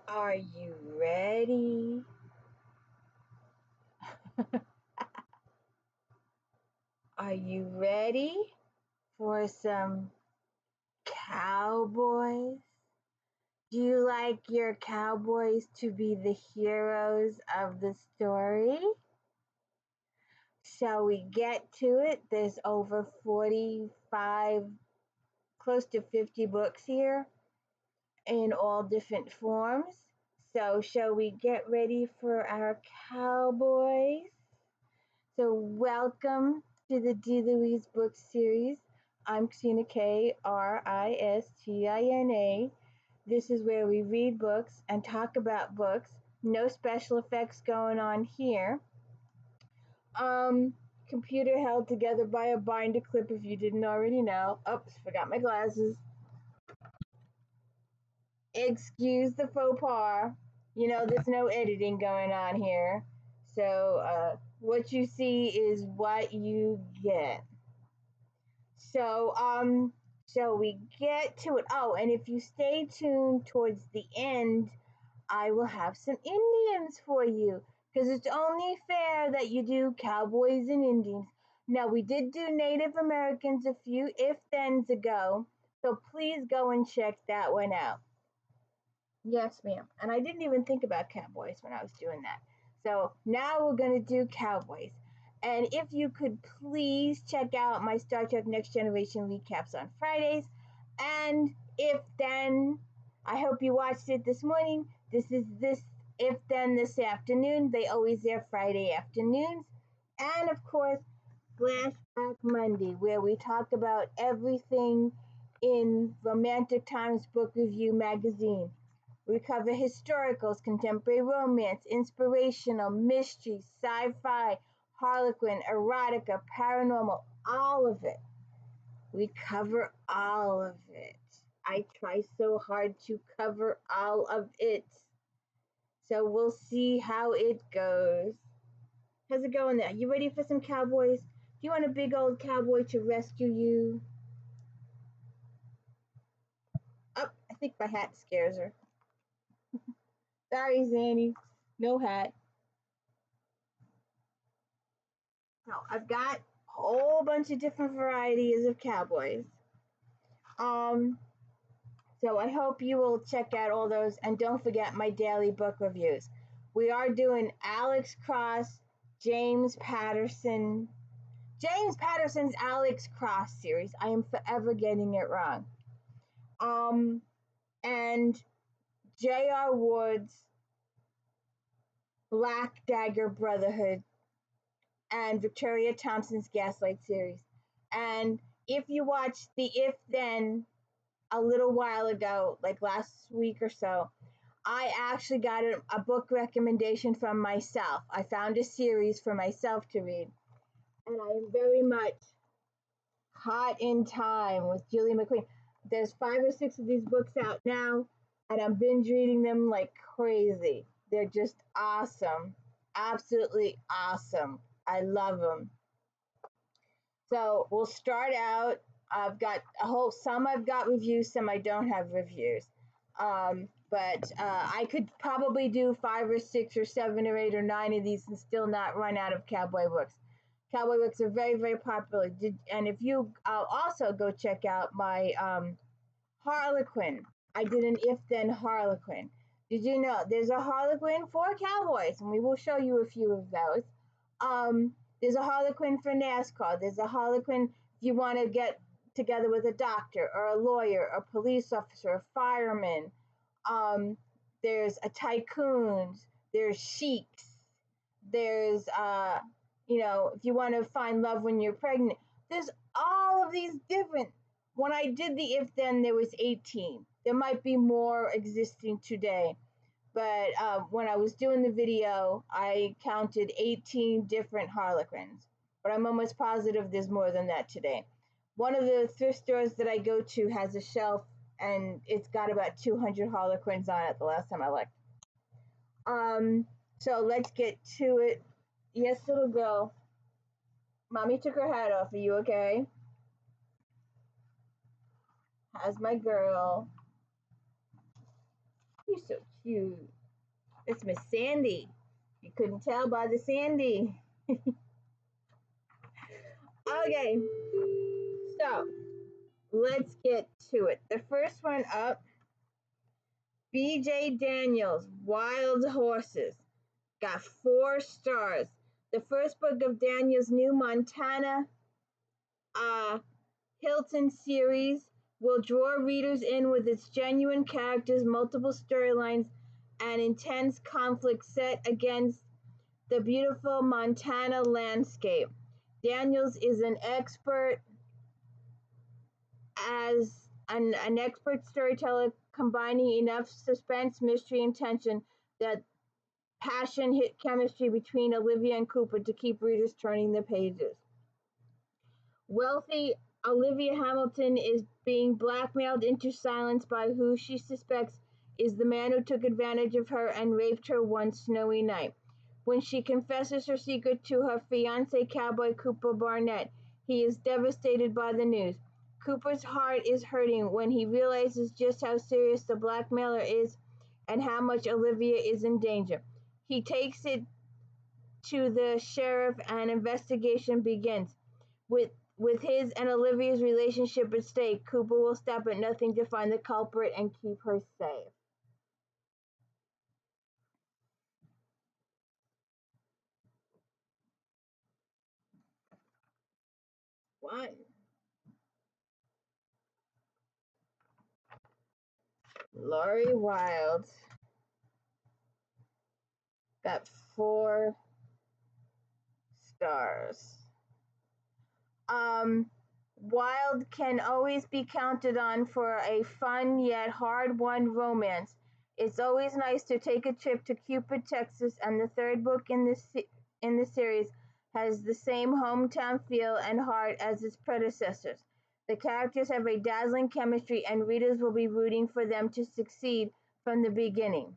Are you ready? Are you ready for some cowboys? Do you like your cowboys to be the heroes of the story? Shall we get to it? There's over 45, close to 50 books here in all different forms. So, shall we get ready for our cowboys? So, welcome to the D. Louise book series. I'm Christina, Kristina. This is where we read books and talk about books. No special effects going on here. Um, Computer held together by a binder clip if you didn't already know. Oops, forgot my glasses. Excuse the faux pas. You know, there's no editing going on here. So, what you see is what you get. So, shall we get to it? Oh, and if you stay tuned towards the end, I will have some Indians for you because it's only fair that you do cowboys and Indians. Now, we did do Native Americans a few if-thens ago, so please go and check that one out. Yes, ma'am. And I didn't even think about cowboys when I was doing that. So now we're going to do cowboys. And if you could please check out my Star Trek Next Generation recaps on Fridays. And if then, I hope you watched it this morning. This is this if then this afternoon. They always air Friday afternoons. And of course, Flashback Monday, where we talk about everything in Romantic Times Book Review magazine. We cover historicals, contemporary romance, inspirational, mystery, sci-fi, harlequin, erotica, paranormal, all of it. We cover all of it. I try so hard to cover all of it. So we'll see how it goes. How's it going there? You ready for some cowboys? Do you want a big old cowboy to rescue you? Oh, I think my hat scares her. Sorry, Zanny. No hat. No, I've got a whole bunch of different varieties of cowboys. Um, so I hope you will check out all those, and don't forget my daily book reviews. We are doing Alex Cross, James Patterson's Alex Cross series. I am forever getting it wrong. And J.R. Ward's Black Dagger Brotherhood and Victoria Thompson's Gaslight series. And if you watched the If Then a little while ago, like last week or so, I actually got a book recommendation from myself. I found a series for myself to read. And I am very much hot in time with Julie McQueen. There's 5 or 6 of these books out now, and I'm binge reading them like crazy. They're just awesome. Absolutely awesome. I love them. So we'll start out. I've got some I've got reviews, some I don't have reviews. But I could probably do 5 or 6 or 7 or 8 or 9 of these and still not run out of cowboy books. Cowboy books are very, very popular. And if you also go check out my Harlequin. I did an if then Harlequin. Did you know there's a Harlequin for cowboys? And we will show you a few of those. There's a Harlequin for NASCAR. There's a Harlequin if you want to get together with a doctor or a lawyer, a police officer, a fireman. There's a tycoons. There's sheiks. There's if you want to find love when you're pregnant. There's all of these different. When I did the if then, there was 18. There might be more existing today. But when I was doing the video, I counted 18 different Harlequins. But I'm almost positive there's more than that today. One of the thrift stores that I go to has a shelf, and it's got about 200 Harlequins on it the last time I looked. So let's get to it. Yes, little girl. Mommy took her hat off. Are you okay? How's my girl? You so cute. It's Miss Sandy. You couldn't tell by the Sandy. Okay, so let's get to it. The first one up, BJ Daniels, Wild Horses. Got 4 stars. The first book of Daniels' new Montana Hilton series will draw readers in with its genuine characters, multiple storylines, and intense conflict set against the beautiful Montana landscape. Daniels is an expert as an expert storyteller, combining enough suspense, mystery, and tension that passion hit chemistry between Olivia and Cooper to keep readers turning the pages. Wealthy Olivia Hamilton is being blackmailed into silence by who she suspects is the man who took advantage of her and raped her one snowy night. When she confesses her secret to her fiancé, cowboy Cooper Barnett, he is devastated by the news. Cooper's heart is hurting when he realizes just how serious the blackmailer is and how much Olivia is in danger. He takes it to the sheriff and investigation begins. With his and Olivia's relationship at stake, Cooper will stop at nothing to find the culprit and keep her safe. One. Laurie Wilde got 4 stars. Wilde can always be counted on for a fun yet hard-won romance. It's always nice to take a trip to Cupid, Texas, and the third book in the series has the same hometown feel and heart as its predecessors. The characters have a dazzling chemistry, and readers will be rooting for them to succeed from the beginning.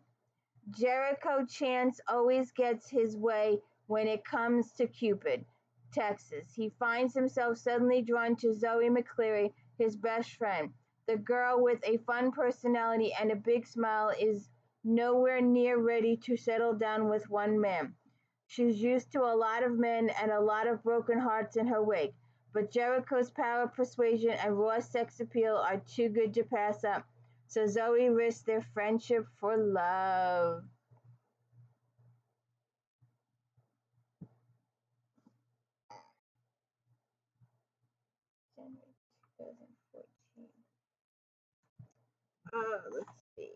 Jericho Chance always gets his way when it comes to Cupid, Texas. He finds himself suddenly drawn to Zoe McCleary, his best friend. The girl with a fun personality and a big smile is nowhere near ready to settle down with one man. She's used to a lot of men and a lot of broken hearts in her wake, but Jericho's power, persuasion, and raw sex appeal are too good to pass up, so Zoe risks their friendship for love. January 2014. Let's see.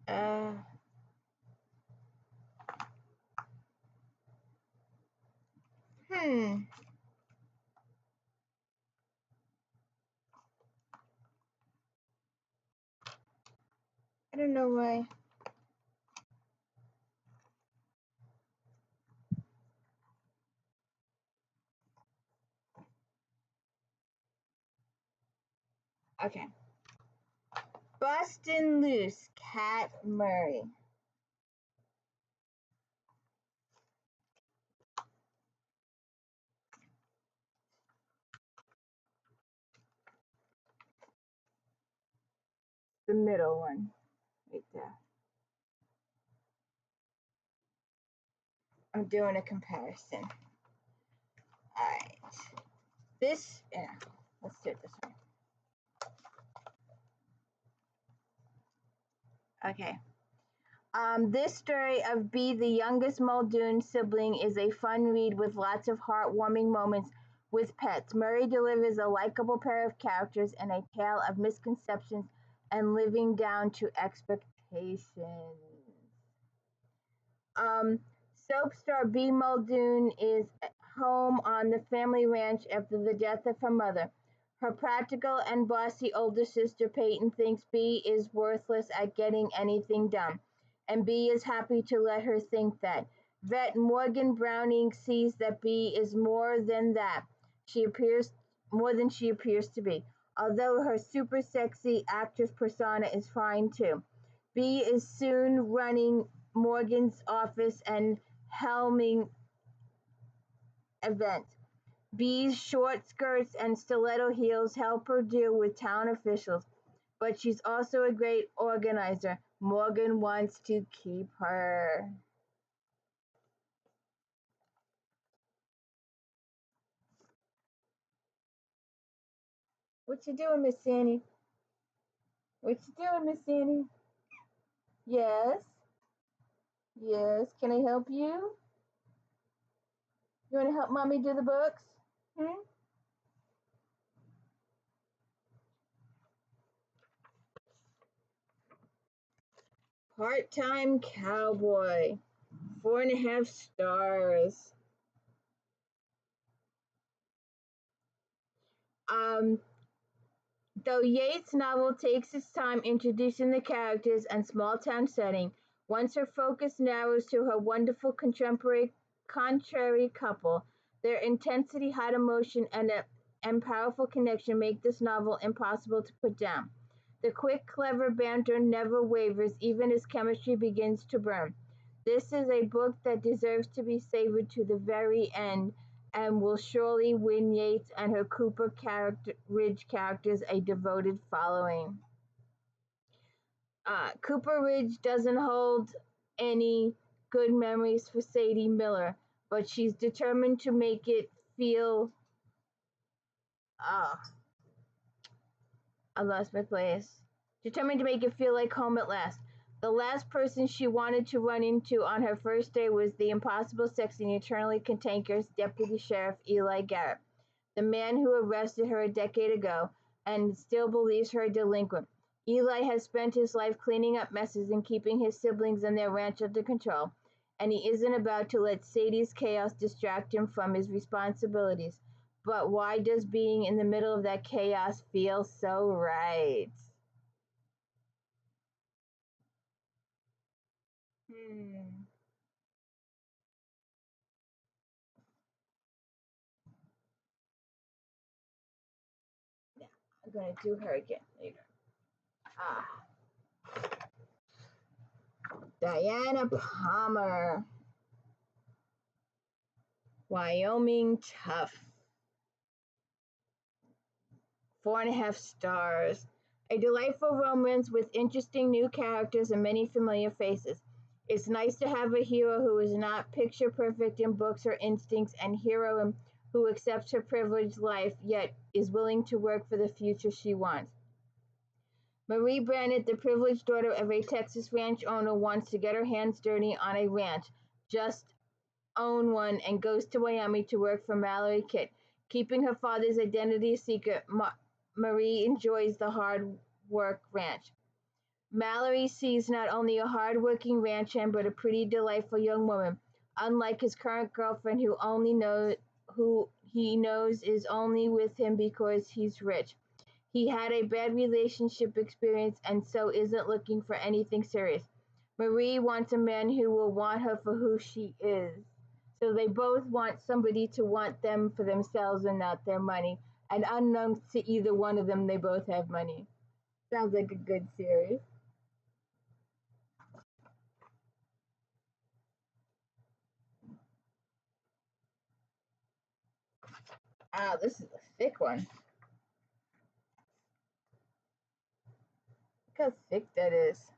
Uh, hmm. I don't know why. Okay. Bustin' Loose, Cat Murray. The middle one, right there. I'm doing a comparison. Alright. This, yeah, let's do it this way. Okay. This story of Bee, the youngest Muldoon sibling, is a fun read with lots of heartwarming moments with pets. Murray delivers a likable pair of characters and a tale of misconceptions and living down to expectations. Soap star Bee Muldoon is home on the family ranch after the death of her mother. Her practical and bossy older sister Peyton thinks Bee is worthless at getting anything done, and Bee is happy to let her think that. Vet Morgan Browning sees that Bee is more than that. She appears more than she appears to be, although her super sexy actress persona is fine too. B is soon running Morgan's office and helming events. B's short skirts and stiletto heels help her deal with town officials, but she's also a great organizer. Morgan wants to keep her. What you doing, Miss Sandy? What you doing, Miss Sandy? Yes? Yes, can I help you? You want to help Mommy do the books? Hmm? Part-time cowboy. 4.5 stars. Um, Though Yates' novel takes its time introducing the characters and small-town setting, once her focus narrows to her wonderful contrary couple, their intensity, hot emotion, and powerful connection make this novel impossible to put down. The quick, clever banter never wavers even as chemistry begins to burn. This is a book that deserves to be savored to the very end and will surely win Yates and her Ridge characters a devoted following. Cooper Ridge doesn't hold any good memories for Sadie Miller, but she's determined to make it feel. I lost my place. Determined to make it feel like home at last. The last person she wanted to run into on her first day was the impossible, sexy, and eternally cantankerous Deputy Sheriff Eli Garrett, the man who arrested her a decade ago and still believes her a delinquent. Eli has spent his life cleaning up messes and keeping his siblings and their ranch under control, and he isn't about to let Sadie's chaos distract him from his responsibilities. But why does being in the middle of that chaos feel so right? Hmm. Yeah, I'm gonna do her again later. Ah, Diana Palmer, Wyoming Tough. 4.5 stars. A delightful romance with interesting new characters and many familiar faces. It's nice to have a hero who is not picture perfect in books or instincts and heroine who accepts her privileged life yet is willing to work for the future she wants. Marie Brannett, the privileged daughter of a Texas ranch owner, wants to get her hands dirty on a ranch, just own one, and goes to Wyoming to work for Mallory Kitt. Keeping her father's identity secret, Marie enjoys the hard work ranch. Mallory sees not only a hard-working ranch hand but a pretty delightful young woman, unlike his current girlfriend who he knows is only with him because he's rich. He had a bad relationship experience and so isn't looking for anything serious. Marie wants a man who will want her for who she is. So they both want somebody to want them for themselves and not their money. And unknown to either one of them, they both have money. Sounds like a good series. Ah, this is a thick one. Look how thick that is.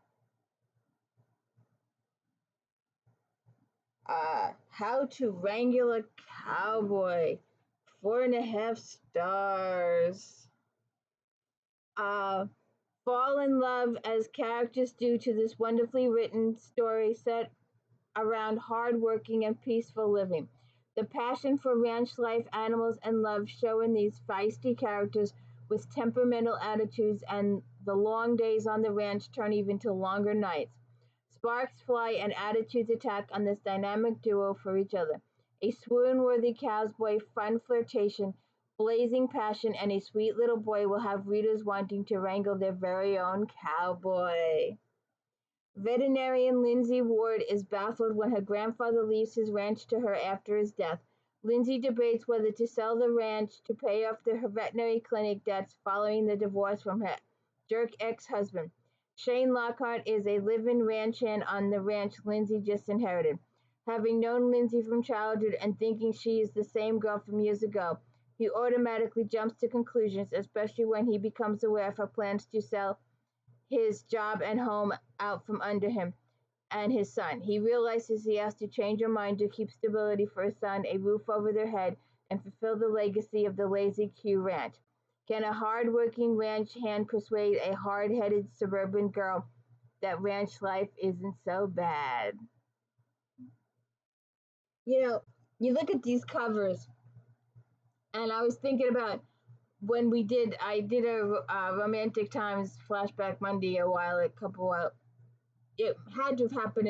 How to Wrangle a Cowboy. 4.5 stars. Uh, Fall in love as characters do to this wonderfully written story set around hard-working and peaceful living. The passion for ranch life, animals, and love show in these feisty characters with temperamental attitudes, and the long days on the ranch turn even to longer nights. Sparks fly and attitudes attack on this dynamic duo for each other. A swoon-worthy cowboy, fun flirtation, blazing passion, and a sweet little boy will have readers wanting to wrangle their very own cowboy. Veterinarian Lindsay Ward is baffled when her grandfather leaves his ranch to her after his death. Lindsay debates whether to sell the ranch to pay off her veterinary clinic debts following the divorce from her jerk ex-husband. Shane Lockhart is a live-in ranch hand on the ranch Lindsay just inherited. Having known Lindsay from childhood and thinking she is the same girl from years ago, he automatically jumps to conclusions, especially when he becomes aware of her plans to sell his job and home out from under him and his son. He realizes he has to change her mind to keep stability for his son, a roof over their head, and fulfill the legacy of the Lazy Q Ranch. Can a hard-working ranch hand persuade a hard-headed suburban girl that ranch life isn't so bad? You know, you look at these covers, and I was thinking about when I did a Romantic Times Flashback Monday a couple while. It had to have happened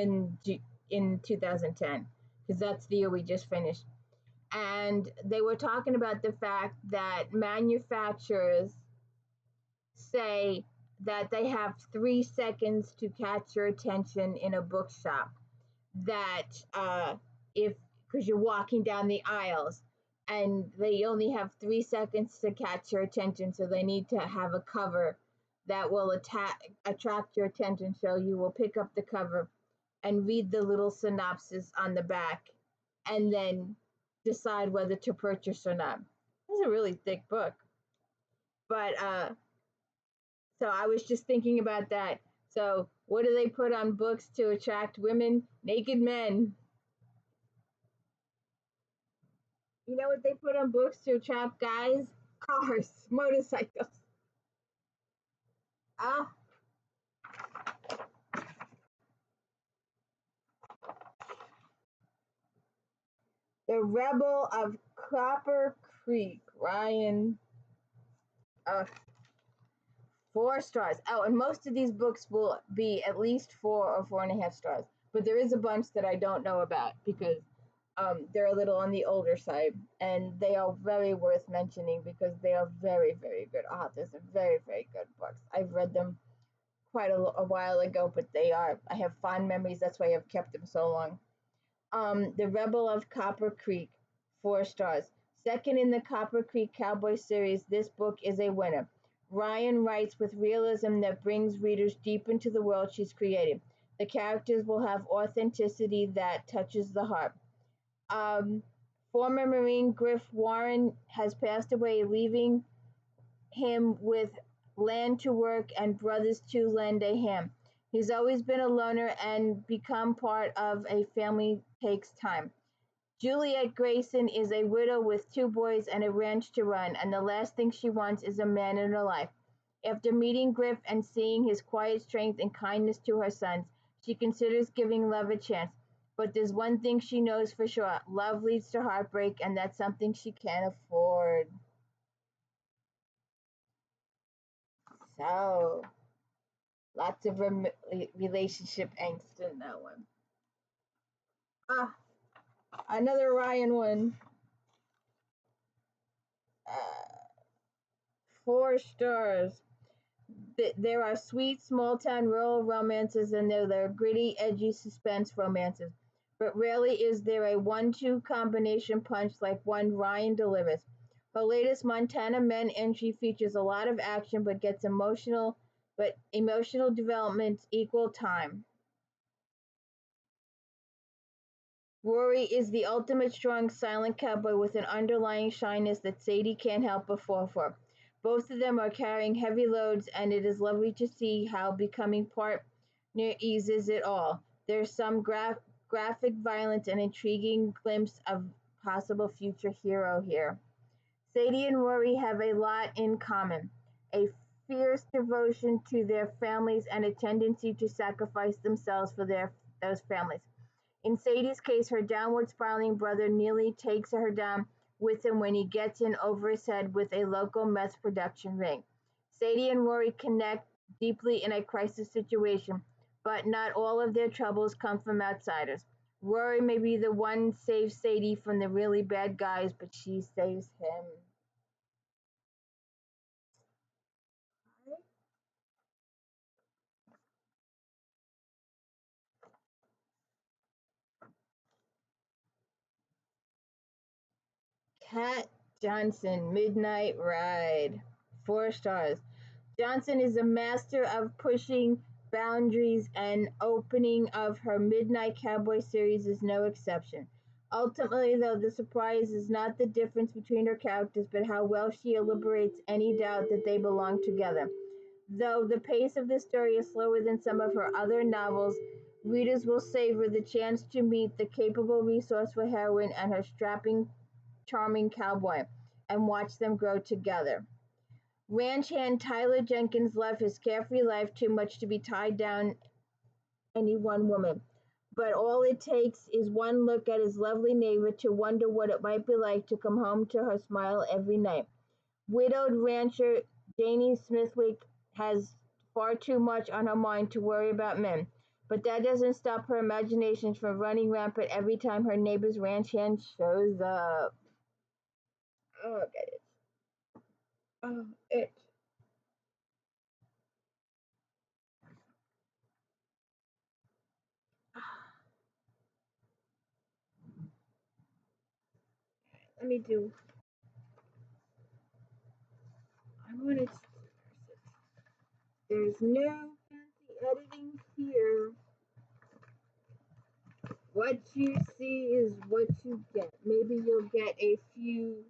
in 2010 because that's the year we just finished. And they were talking about the fact that manufacturers say that they have 3 seconds to catch your attention in a bookshop. That if because you're walking down the aisles and they only have 3 seconds to catch your attention, so they need to have a cover that will attract your attention. So you will pick up the cover and read the little synopsis on the back and then decide whether to purchase or not. It's a really thick book. But so I was just thinking about that. So what do they put on books to attract women? Naked men. You know what they put on books to attract guys? Cars, motorcycles. Ah, The Rebel of Copper Creek, Ryan. Uh, 4 stars. Oh, and most of these books will be at least 4 or 4.5 stars. But there is a bunch that I don't know about because they're a little on the older side, and they are very worth mentioning because they are very, very good authors and very, very good books. I've read them quite a while ago, but I have fond memories. That's why I've kept them so long. The Rebel of Copper Creek, 4 stars. Second in the Copper Creek Cowboy series, this book is a winner. Ryan writes with realism that brings readers deep into the world she's created. The characters will have authenticity that touches the heart. Former Marine Griff Warren has passed away, leaving him with land to work and brothers to lend a hand. He's always been a loner, and become part of a family takes time. Juliet Grayson is a widow with 2 boys and a ranch to run, and the last thing she wants is a man in her life. After meeting Griff and seeing his quiet strength and kindness to her sons, she considers giving love a chance. But there's one thing she knows for sure: love leads to heartbreak, and that's something she can't afford. So, lots of relationship angst in that one. Ah, another Ryan one. Uh, 4 stars. There are sweet small town rural romances, and there are gritty, edgy suspense romances. But rarely is there a 1-2 combination punch like one Ryan delivers. Her latest Montana Men entry features a lot of action but gets emotional developments equal time. Rory is the ultimate strong silent cowboy with an underlying shyness that Sadie can't help but fall for. Both of them are carrying heavy loads, and it is lovely to see how becoming partner eases it all. There's some graphic violence and intriguing glimpse of possible future hero here. Sadie and Rory have a lot in common: a fierce devotion to their families and a tendency to sacrifice themselves for those families. In Sadie's case, her downward spiraling brother nearly takes her down with him when he gets in over his head with a local meth production ring. Sadie and Rory connect deeply in a crisis situation, but not all of their troubles come from outsiders. Rory may be the one saves Sadie from the really bad guys, but she saves him. Kat Johnson, Midnight Ride, 4 stars. Johnson is a master of pushing boundaries, and opening of her Midnight Cowboy series is no exception. Ultimately, though, the surprise is not the difference between her characters, but how well she elaborates any doubt that they belong together. Though the pace of this story is slower than some of her other novels, readers will savor the chance to meet the capable, resourceful heroine and her strapping, charming cowboy, and watch them grow together. Ranch hand Tyler Jenkins loved his carefree life too much to be tied down any one woman, but all it takes is one look at his lovely neighbor to wonder what it might be like to come home to her smile every night. Widowed rancher Janie Smithwick has far too much on her mind to worry about men, but that doesn't stop her imaginations from running rampant every time her neighbor's ranch hand shows up. Oh, get it. Oh, it. Let me do. I wanted. There's no fancy editing here. What you see is what you get. Maybe you'll get a few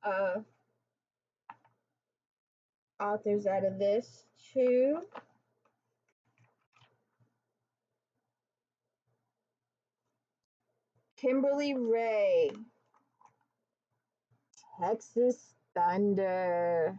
uh, authors out of this too. Kimberly Ray, Texas Thunder.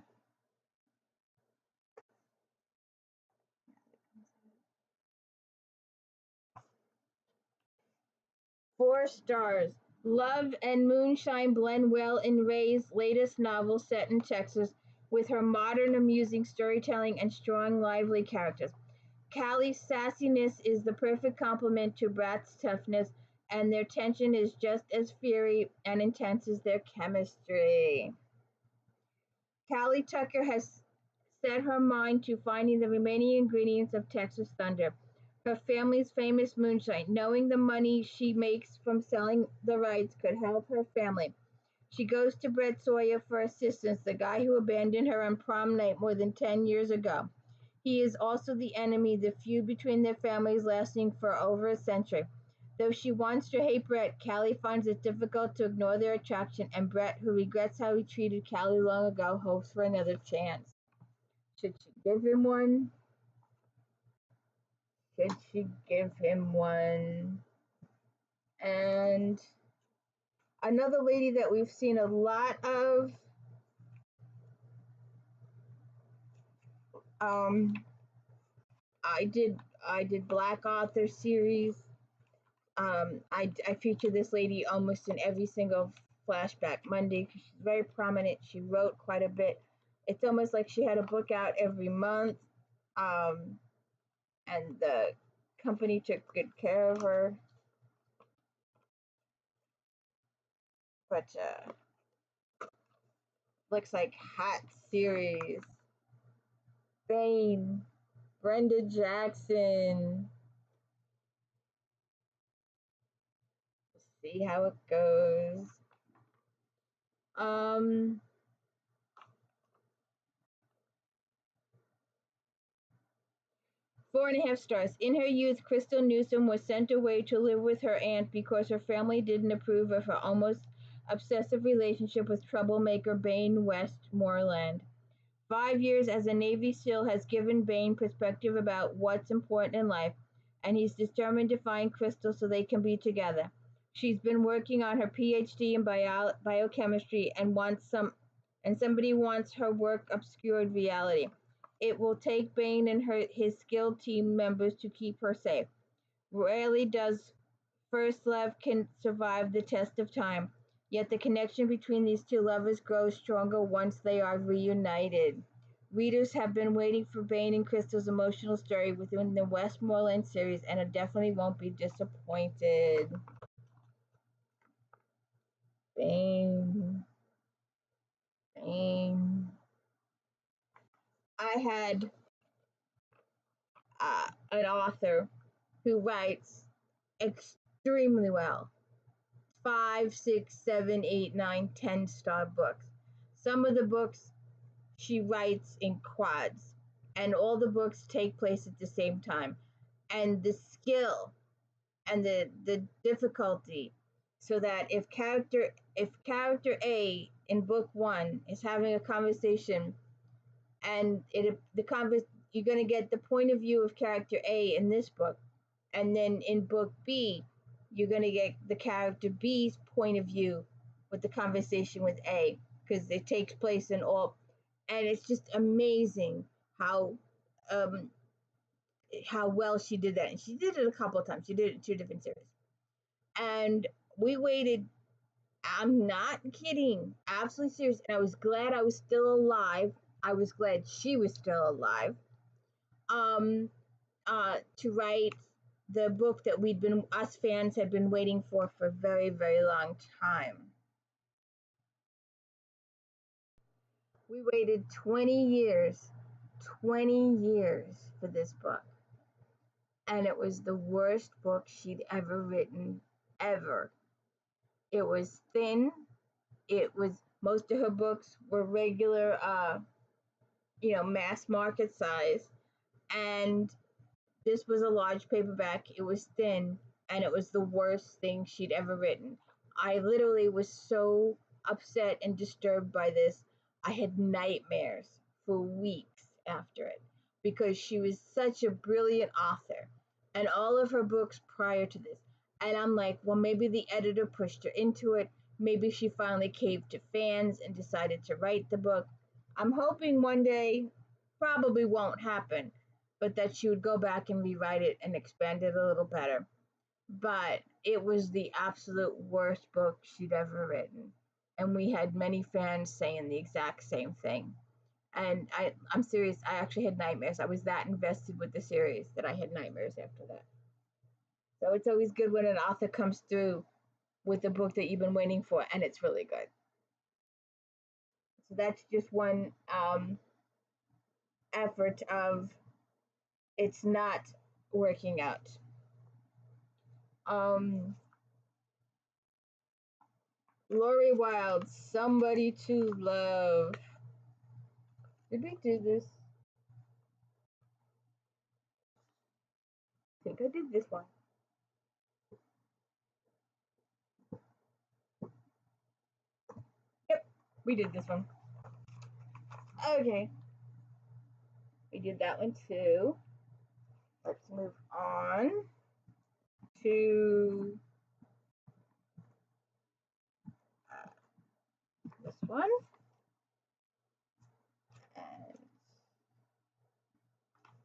4 stars. Love and moonshine blend well in Ray's latest novel set in Texas with her modern, amusing storytelling and strong, lively characters. Callie's sassiness is the perfect complement to Brat's toughness, and their tension is just as fiery and intense as their chemistry. Callie Tucker has set her mind to finding the remaining ingredients of Texas Thunder, her family's famous moonshine, knowing the money she makes from selling the rights could help her family. She goes to Brett Sawyer for assistance, the guy who abandoned her on prom night more than 10 years ago. He is also the enemy, the feud between their families lasting for over a century. Though she wants to hate Brett, Callie finds it difficult to ignore their attraction, and Brett, who regrets how he treated Callie long ago, hopes for another chance. Should she give him one? Should she give him one? And another lady that we've seen a lot of, um, I did Black Author series. I feature this lady almost in every single flashback Monday because she's very prominent. She wrote quite a bit. It's almost like she had a book out every month, um, and the company took good care of her. But looks like hot series. Bane, Brenda Jackson. See how it goes. Um, 4.5 stars. In her youth, Crystal Newsom was sent away to live with her aunt because her family didn't approve of her almost obsessive relationship with troublemaker Bane Westmoreland. 5 years as a Navy SEAL has given Bane perspective about what's important in life, and he's determined to find Crystal so they can be together. She's been working on her PhD in biochemistry and somebody wants her work obscured reality. It will take Bane and his skilled team members to keep her safe. Rarely does first love can survive the test of time, yet the connection between these two lovers grows stronger once they are reunited. Readers have been waiting for Bane and Crystal's emotional story within the Westmoreland series and definitely won't be disappointed. Bane. Bane. I had an author who writes extremely well. 5, 6, 7, 8, 9, 10 star books. Some of the books she writes in quads. and all the books take place at the same time, and the skill and the difficulty, so that if character A in book one is having a conversation, and you're going to get the point of view of character A in this book, and then in book B you're going to get the character B's point of view with the conversation with A, because it takes place in all, and it's just amazing how um how well she did that. And she did it a couple of times. She did it in 2 different series. And we waited, I'm not kidding, absolutely serious. And I was glad I was still alive. I was glad she was still alive. To write the book that us fans had been waiting for a very, very long time. We waited 20 years for this book. And it was the worst book she'd ever written, ever. It was thin. Most of her books were regular, mass market size. And this was a large paperback. It was thin, and it was the worst thing she'd ever written. I literally was so upset and disturbed by this. I had nightmares for weeks after it, because she was such a brilliant author, and all of her books prior to this. And I'm like, well, maybe the editor pushed her into it. Maybe she finally caved to fans and decided to write the book. I'm hoping one day, probably won't happen, but that she would go back and rewrite it and expand it a little better. But it was the absolute worst book she'd ever written. And we had many fans saying the exact same thing. And I'm serious, I actually had nightmares. I was that invested with the series that I had nightmares after that. So it's always good when an author comes through with a book that you've been waiting for, and it's really good. So that's just one effort of it's not working out. Lori Wilde, Somebody to Love. Did we do this? I think I did this one. Yep, we did this one. Okay. We did that one too. Let's move on to this one.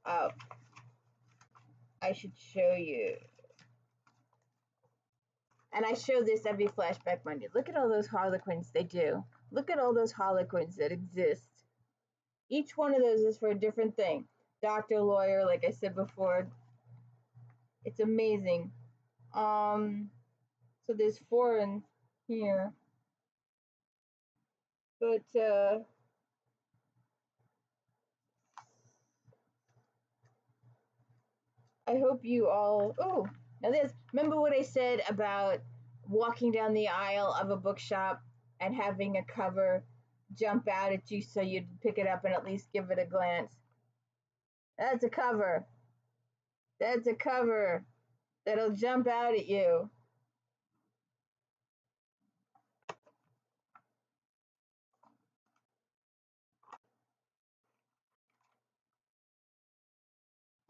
And I should show you. And I show this every Flashback Monday. Look at all those Harlequins they do. Look at all those Harlequins that exist. Each one of those is for a different thing. Doctor, lawyer, like I said before. It's amazing. So there's 4 in here. But I hope you all, now this, remember what I said about walking down the aisle of a bookshop and having a cover jump out at you so you'd pick it up and at least give it a glance? That's a cover. That's a cover that'll jump out at you.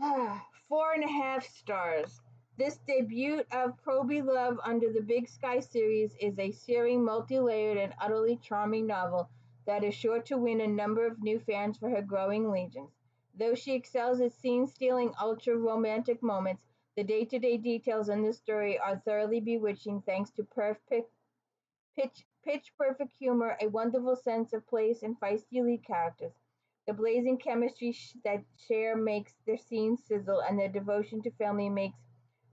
Ah, 4.5 stars. This debut of Proby Love under the Big Sky series is a searing, multi-layered, and utterly charming novel that is sure to win a number of new fans for her growing legions. Though she excels at scene-stealing, ultra-romantic moments, the day-to-day details in this story are thoroughly bewitching thanks to pitch-perfect humor, a wonderful sense of place, and feisty lead characters. The blazing chemistry that share makes their scenes sizzle, and their devotion to family makes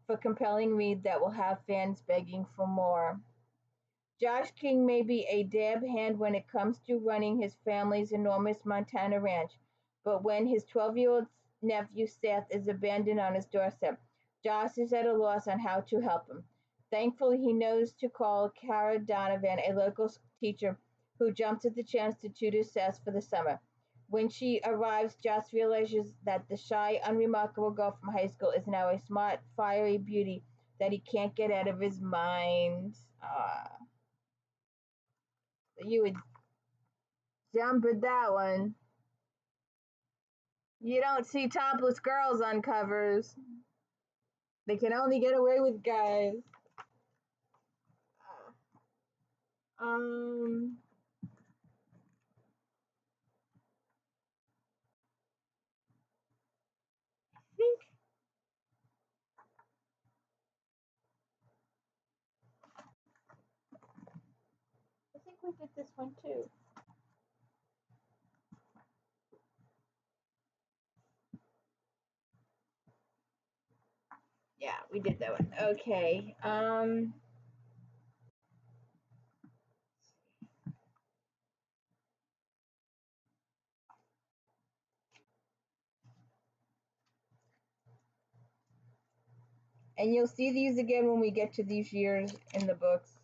for compelling read that will have fans begging for more. Josh King may be a dab hand when it comes to running his family's enormous Montana ranch, but when his 12-year-old nephew Seth is abandoned on his doorstep, Josh is at a loss on how to help him. Thankfully, he knows to call Cara Donovan, a local teacher who jumps at the chance to tutor Seth for the summer. When she arrives, Joss realizes that the shy, unremarkable girl from high school is now a smart, fiery beauty that he can't get out of his mind. You would jump at that one. You don't see topless girls on covers. They can only get away with guys. Um, think I think we did this one too. Yeah, we did that one. Okay. And you'll see these again when we get to these years in the books.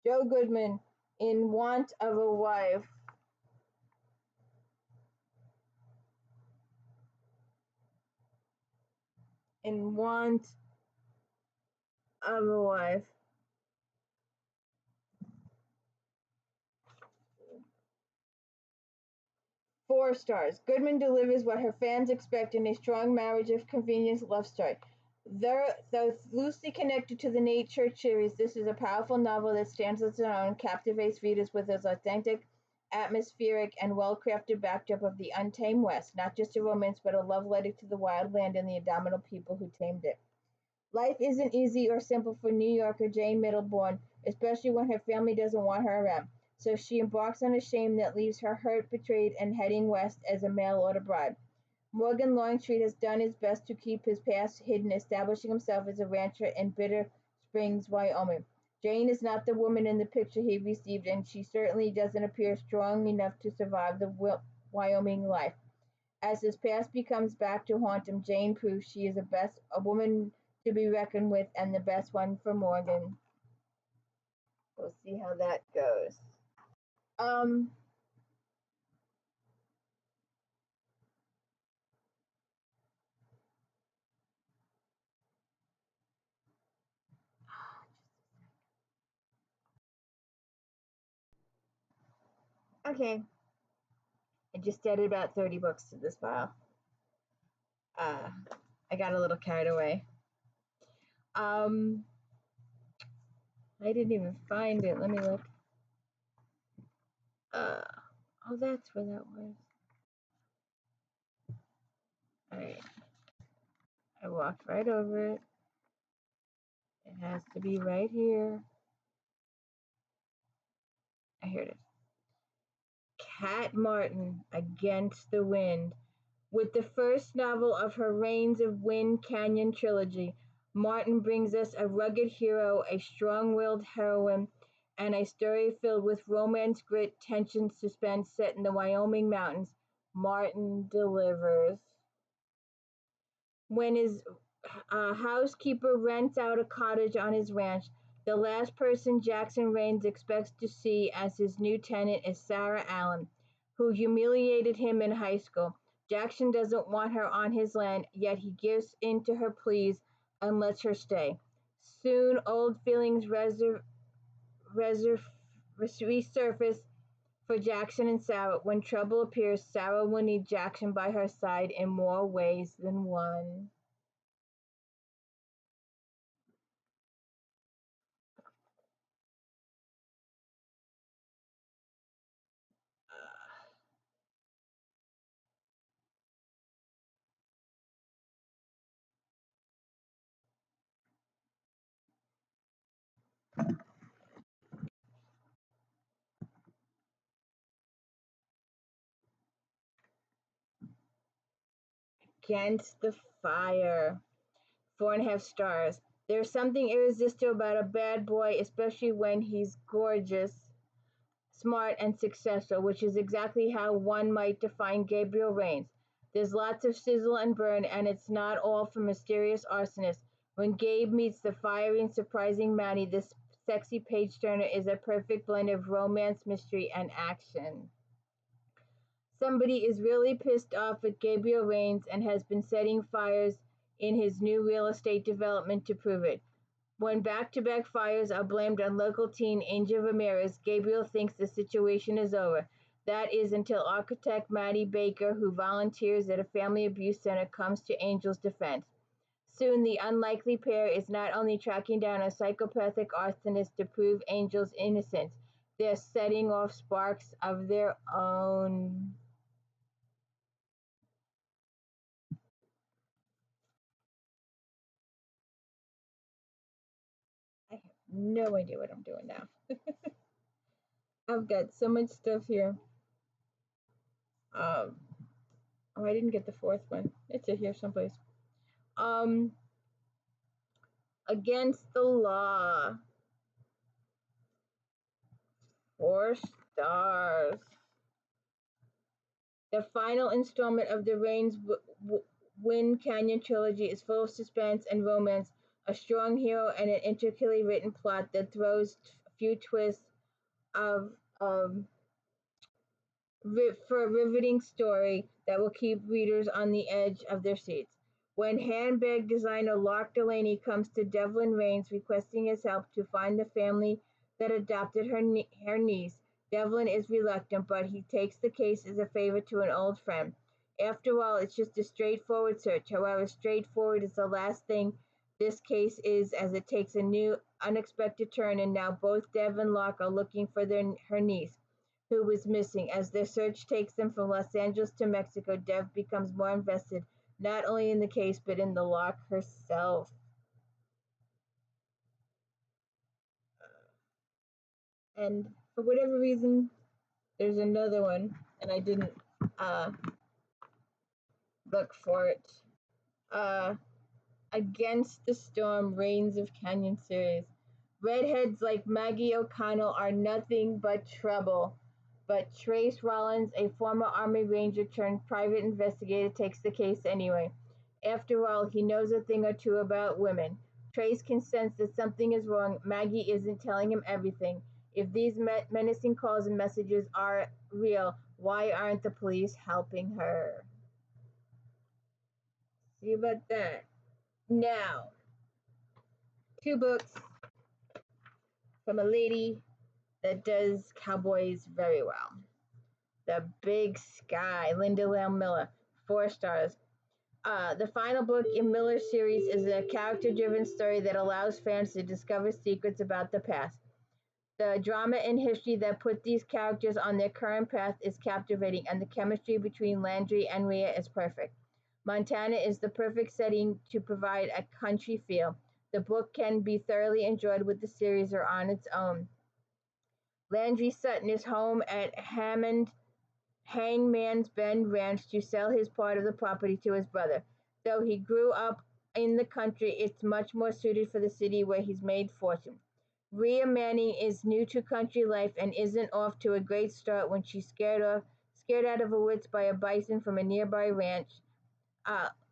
Joe Goodman, In Want of a Wife. In Want of a Wife. 4 stars. Goodman delivers what her fans expect in a strong marriage of convenience love story. Though loosely connected to the Nate Church series, this is a powerful novel that stands on its own, captivates readers with its authentic, atmospheric, and well-crafted backdrop of the untamed West, not just a romance, but a love letter to the wild land and the indomitable people who tamed it. Life isn't easy or simple for New Yorker Jane Middleborn, especially when her family doesn't want her around. So she embarks on a shame that leaves her hurt, betrayed, and heading west as a mail-order bride. Morgan Longstreet has done his best to keep his past hidden, establishing himself as a rancher in Bitter Springs, Wyoming. Jane is not the woman in the picture he received, and she certainly doesn't appear strong enough to survive the Wyoming life. As his past becomes back to haunt him, Jane proves she is a woman to be reckoned with, and the best one for Morgan. We'll see how that goes. Um, okay. I just added about 30 books to this file. I got a little carried away. I didn't even find it. Let me look. Oh, that's where that was. Alright. I walked right over it. It has to be right here. Here it is. Kat Martin, Against the Wind. With the first novel of her Reigns of Wind Canyon trilogy, Martin brings us a rugged hero, a strong-willed heroine, and a story filled with romance, grit, tension, suspense set in the Wyoming mountains. Martin delivers. When his housekeeper rents out a cottage on his ranch, the last person Jackson Raines expects to see as his new tenant is Sarah Allen, who humiliated him in high school. Jackson doesn't want her on his land, yet he gives in to her pleas and lets her stay. Soon, old feelings resurface for Jackson and Sarah. When trouble appears, Sarah will need Jackson by her side in more ways than one. Against the Fire. 4.5 stars. There's something irresistible about a bad boy, especially when he's gorgeous, smart, and successful, which is exactly how one might define Gabriel Raines. There's lots of sizzle and burn, and it's not all for mysterious arsonists. When Gabe meets the fiery and surprising Manny, this sexy page turner is a perfect blend of romance, mystery, and action. Somebody is really pissed off with Gabriel Rains and has been setting fires in his new real estate development to prove it. When back-to-back fires are blamed on local teen Angel Ramirez, Gabriel thinks the situation is over. That is until architect Maddie Baker, who volunteers at a family abuse center, comes to Angel's defense. Soon, the unlikely pair is not only tracking down a psychopathic arsonist to prove Angel's innocence, they're setting off sparks of their own. I have no idea what I'm doing now. I've got so much stuff here. Oh, I didn't get the fourth one. It's in here someplace. Against the Law. 4 stars. The final installment of the Rains Wind Canyon trilogy is full of suspense and romance, a strong hero, and an intricately written plot that throws a few twists of for a riveting story that will keep readers on the edge of their seats. When handbag designer Locke Delaney comes to Devlin Rains requesting his help to find the family that adopted her niece, Devlin is reluctant, but he takes the case as a favor to an old friend. After all, it's just a straightforward search. However, straightforward is the last thing this case is, as it takes a new, unexpected turn, and now both Dev and Locke are looking for her niece, who was missing. As their search takes them from Los Angeles to Mexico, Dev becomes more invested, not only in the case, but in the Locke herself. And for whatever reason, there's another one, and I didn't look for it. Against the Storm, Reigns of Canyon series. Redheads like Maggie O'Connell are nothing but trouble. But Trace Rollins, a former Army Ranger turned private investigator, takes the case anyway. After all, he knows a thing or two about women. Trace can sense that something is wrong. Maggie isn't telling him everything. If these menacing calls and messages are real, why aren't the police helping her? See about that. Now, 2 books from a lady that does cowboys very well. The Big Sky, Linda LAEL MILLER, 4 stars. The final book in Miller's series is a character-driven story that allows fans to discover secrets about the past. The drama and history that put these characters on their current path is captivating, and the chemistry between Landry and Rhea is perfect. Montana is the perfect setting to provide a country feel. The book can be thoroughly enjoyed with the series or on its own. Landry Sutton is home at Hangman's Bend Ranch to sell his part of the property to his brother. Though he grew up in the country, it's much more suited for the city where he's made fortune. Rhea Manning is new to country life and isn't off to a great start when she's scared out of her wits by a bison from a nearby ranch,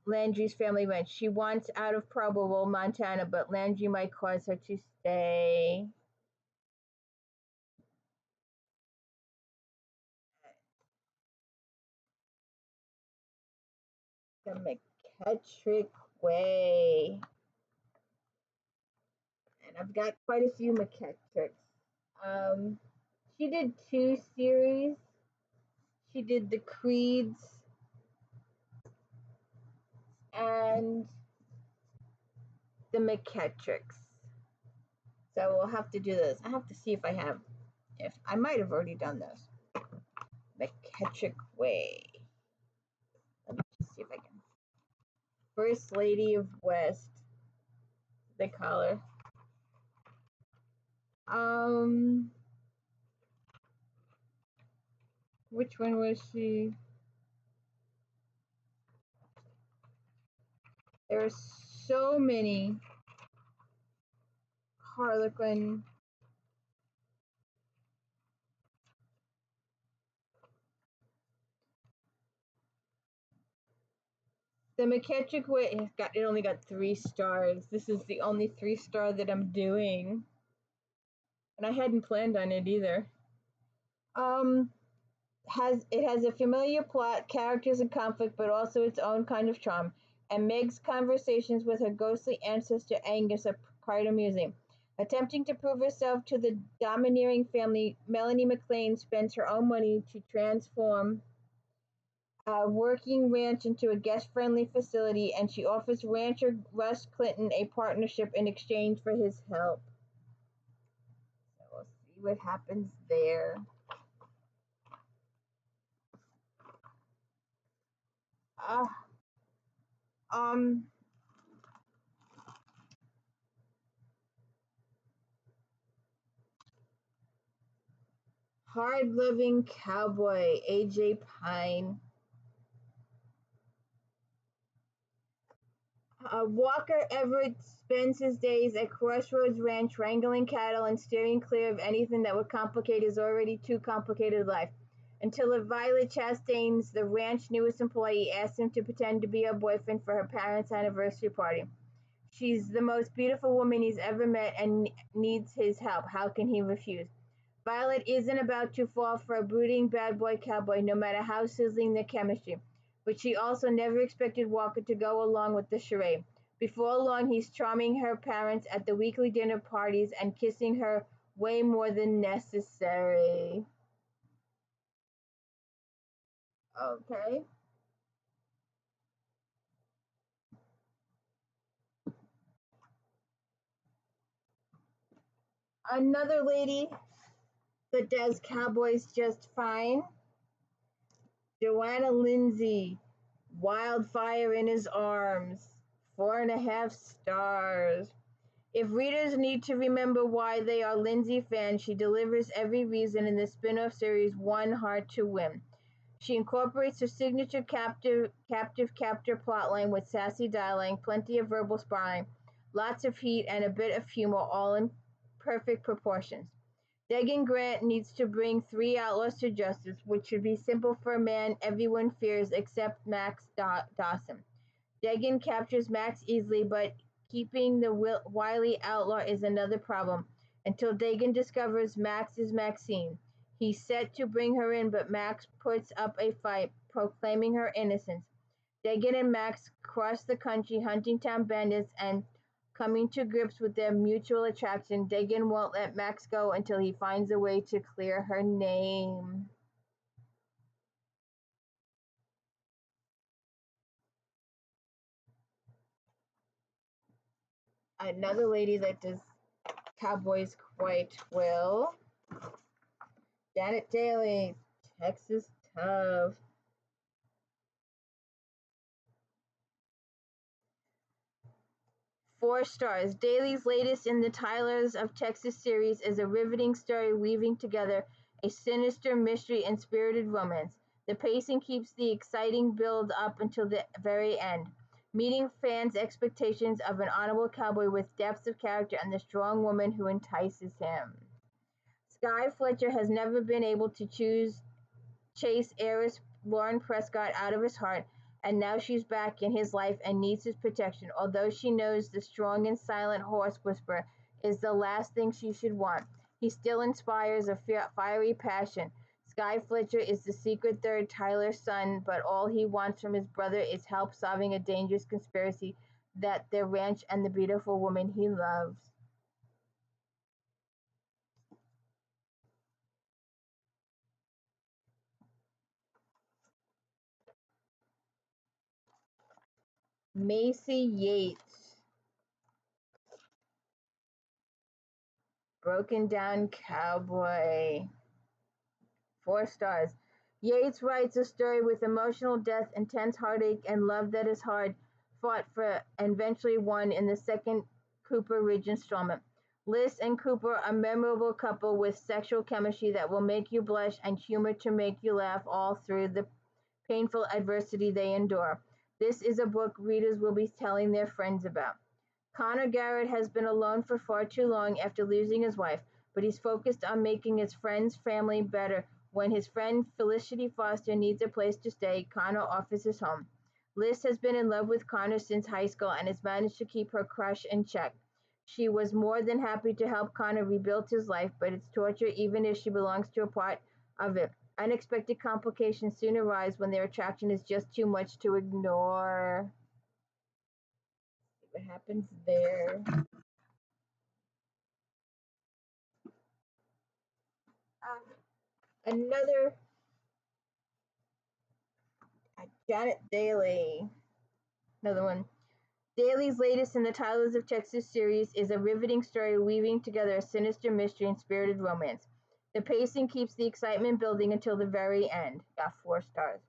Landry's family ranch. She wants out of Proby, Montana, but Landry might cause her to stay. The McKettrick Way. And I've got quite a few McKettricks. She did 2 series. She did the Creeds and the McKettricks. So we'll have to do this. I have to see if I might have already done this. McKettrick Way. Let me just see if I can. First Lady of West, they call her. Which one was she? There are so many. Harlequin. The McKettrick Way it only got 3 stars. This is the only 3-star that I'm doing. And I hadn't planned on it either. has a familiar plot, characters, and conflict, but also its own kind of charm. And Meg's conversations with her ghostly ancestor Angus are quite amusing. Attempting to prove herself to the domineering family, Melanie McLean spends her own money to transform a working ranch into a guest-friendly facility, and she offers rancher Russ Clinton a partnership in exchange for his help. So we'll see what happens there. Uh, um, Hard-living cowboy A.J. Pine. Walker Everett spends his days at Crossroads Ranch wrangling cattle and steering clear of anything that would complicate his already too complicated life. Until Violet Chastain's, the ranch newest employee, asks him to pretend to be her boyfriend for her parents' anniversary party. She's the most beautiful woman he's ever met and needs his help. How can he refuse? Violet isn't about to fall for a brooding bad boy cowboy, no matter how sizzling their chemistry. But she also never expected Walker to go along with the charade. Before long, he's charming her parents at the weekly dinner parties and kissing her way more than necessary. Okay. Another lady that does cowboys just fine, Joanna Lindsay, Wildfire in His Arms, 4.5 stars. If readers need to remember why they are Lindsay fans, she delivers every reason in the spin-off series One Heart to Win. She incorporates her signature captive captor plotline with sassy dialogue, plenty of verbal sparring, lots of heat, and a bit of humor, all in perfect proportions. Degan Grant needs to bring 3 outlaws to justice, which should be simple for a man everyone fears except Max Dawson. Degan captures Max easily, but keeping the wily outlaw is another problem, until Degan discovers Max is Maxine. He's set to bring her in, but Max puts up a fight, proclaiming her innocence. Degan and Max cross the country hunting down bandits and coming to grips with their mutual attraction. Degan won't let Max go until he finds a way to clear her name. Another lady that does cowboys quite well, Janet Dailey, Texas Tough. 4 stars. Daly's latest in the Tylers of Texas series is a riveting story weaving together a sinister mystery and spirited romance. The pacing keeps the exciting build up until the very end, meeting fans' expectations of an honorable cowboy with depth of character and the strong woman who entices him. Sky Fletcher has never been able to chase heiress Lauren Prescott out of his heart, and now she's back in his life and needs his protection, although she knows the strong and silent horse whisperer is the last thing she should want. He still inspires a fiery passion. Sky Fletcher is the secret third Tyler's son, but all he wants from his brother is help solving a dangerous conspiracy that their ranch and the beautiful woman he loves. Macy Yates, Broken Down Cowboy. 4 stars. Yates writes a story with emotional depth, intense heartache, and love that is hard fought for and eventually won in the second Cooper Ridge installment. Liz and Cooper are a memorable couple with sexual chemistry that will make you blush and humor to make you laugh all through the painful adversity they endure. This is a book readers will be telling their friends about. Connor Garrett has been alone for far too long after losing his wife, but he's focused on making his friend's family better. When his friend Felicity Foster needs a place to stay, Connor offers his home. Liz has been in love with Connor since high school and has managed to keep her crush in check. She was more than happy to help Connor rebuild his life, but it's torture even if she belongs to a part of it. Unexpected complications soon arise when their attraction is just too much to ignore. See what happens there. Another Janet Dailey. Another one. Dailey's latest in the Titles of Texas series is a riveting story weaving together a sinister mystery and spirited romance. The pacing keeps the excitement building until the very end. Got 4 stars.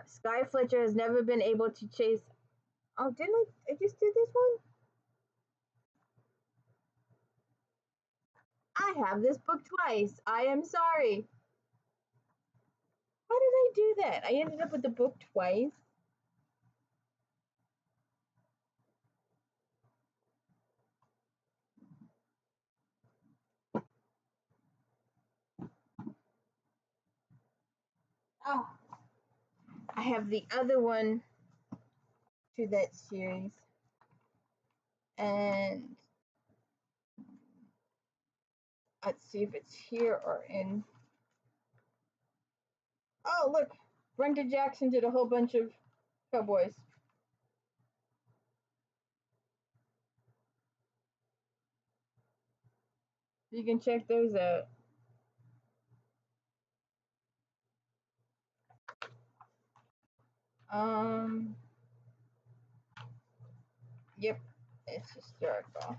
Sky Fletcher has never been able to chase. Oh, didn't I just did this one? I have this book twice. I am sorry. How did I do that? I ended up with the book twice. Oh, I have the other one to that series. And let's see if it's here or in. Oh, look. Brenda Jackson did a whole bunch of cowboys. You can check those out. Yep, it's historical.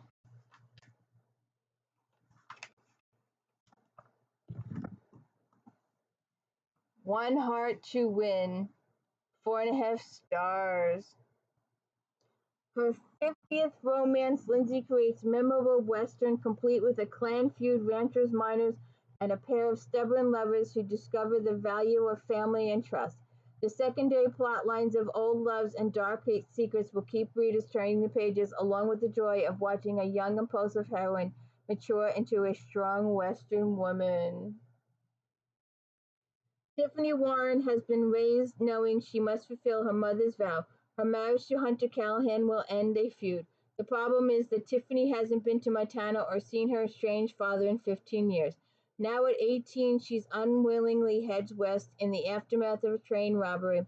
One Heart to Win, 4.5 stars. Her 50th romance, Lindsay creates memorable western complete with a clan feud, ranchers, miners, and a pair of stubborn lovers who discover the value of family and trust. The secondary plot lines of old loves and dark secrets will keep readers turning the pages, along with the joy of watching a young, impulsive heroine mature into a strong western woman. Tiffany Warren has been raised knowing she must fulfill her mother's vow. Her marriage to Hunter Callahan will end a feud. The problem is that Tiffany hasn't been to Montana or seen her estranged father in 15 years. Now at 18, she's unwillingly heads west in the aftermath of a train robbery.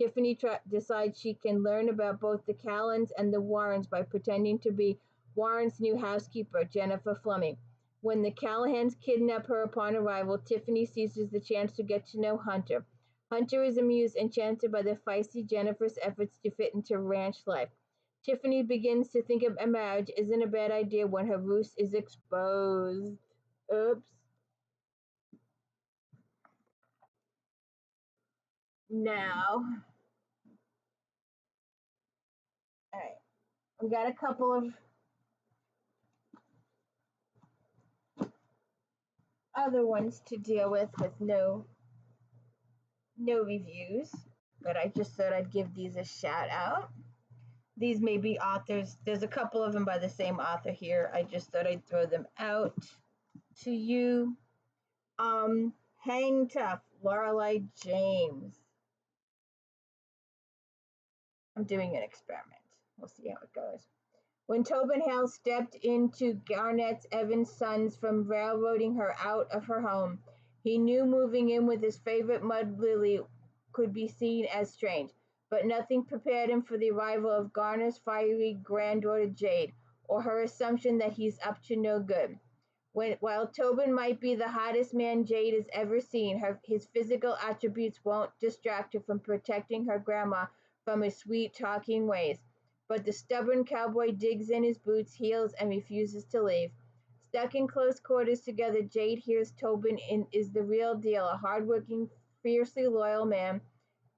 Tiffany decides she can learn about both the Callans and the Warrens by pretending to be Warren's new housekeeper, Jennifer Fleming. When the Callahans kidnap her upon arrival, Tiffany seizes the chance to get to know Hunter. Hunter is amused and enchanted by the feisty Jennifer's efforts to fit into ranch life. Tiffany begins to think a marriage isn't a bad idea when her ruse is exposed. Oops. Now, all right, we got a couple of other ones to deal with no reviews, but I just thought I'd give these a shout out. These may be authors. There's a couple of them by the same author here. I just thought I'd throw them out to you. Hang Tough, Lorelei James. I'm doing an experiment. We'll see how it goes. When Tobin Hale stepped into Garnett's Evans' sons from railroading her out of her home, he knew moving in with his favorite mud lily could be seen as strange, but nothing prepared him for the arrival of Garner's fiery granddaughter Jade, or her assumption that he's up to no good. While Tobin might be the hottest man Jade has ever seen, his physical attributes won't distract her from protecting her grandma from his sweet-talking ways. But the stubborn cowboy digs in his boots, heels, and refuses to leave. Stuck in close quarters together, Jade hears Tobin is the real deal, a hardworking, fiercely loyal man,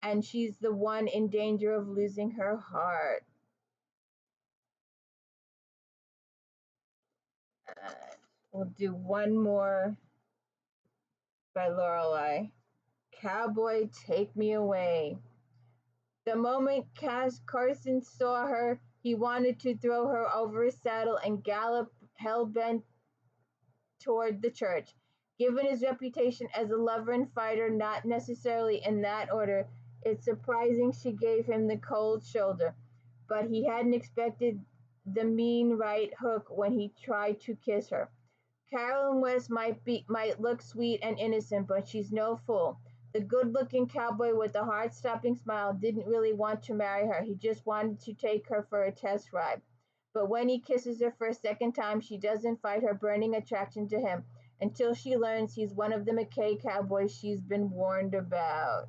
and she's the one in danger of losing her heart. We'll do one more by Lorelei. Cowboy, Take Me Away. The moment Carson saw her, he wanted to throw her over his saddle and gallop hell-bent toward the church. Given his reputation as a lover and fighter, not necessarily in that order, it's surprising she gave him the cold shoulder. But he hadn't expected the mean right hook when he tried to kiss her. Carolyn West might look sweet and innocent, but she's no fool. The good-looking cowboy with the heart-stopping smile didn't really want to marry her. He just wanted to take her for a test ride. But when he kisses her for a second time, she doesn't fight her burning attraction to him until she learns he's one of the McKay cowboys she's been warned about.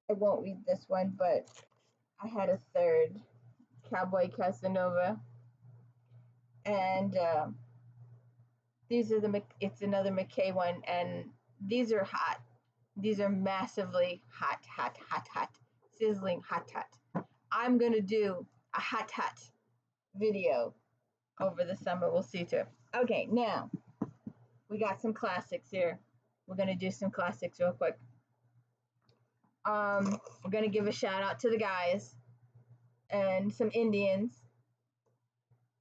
I won't read this one, but I had a third, Cowboy Casanova. And these are it's another McKay one, and these are hot. These are massively hot, hot, hot, hot, sizzling hot, hot. I'm gonna do a hot, hot video over the summer. We'll see to it. Okay, now we got some classics here. We're gonna do some classics real quick. We're gonna give a shout out to the guys and some Indians.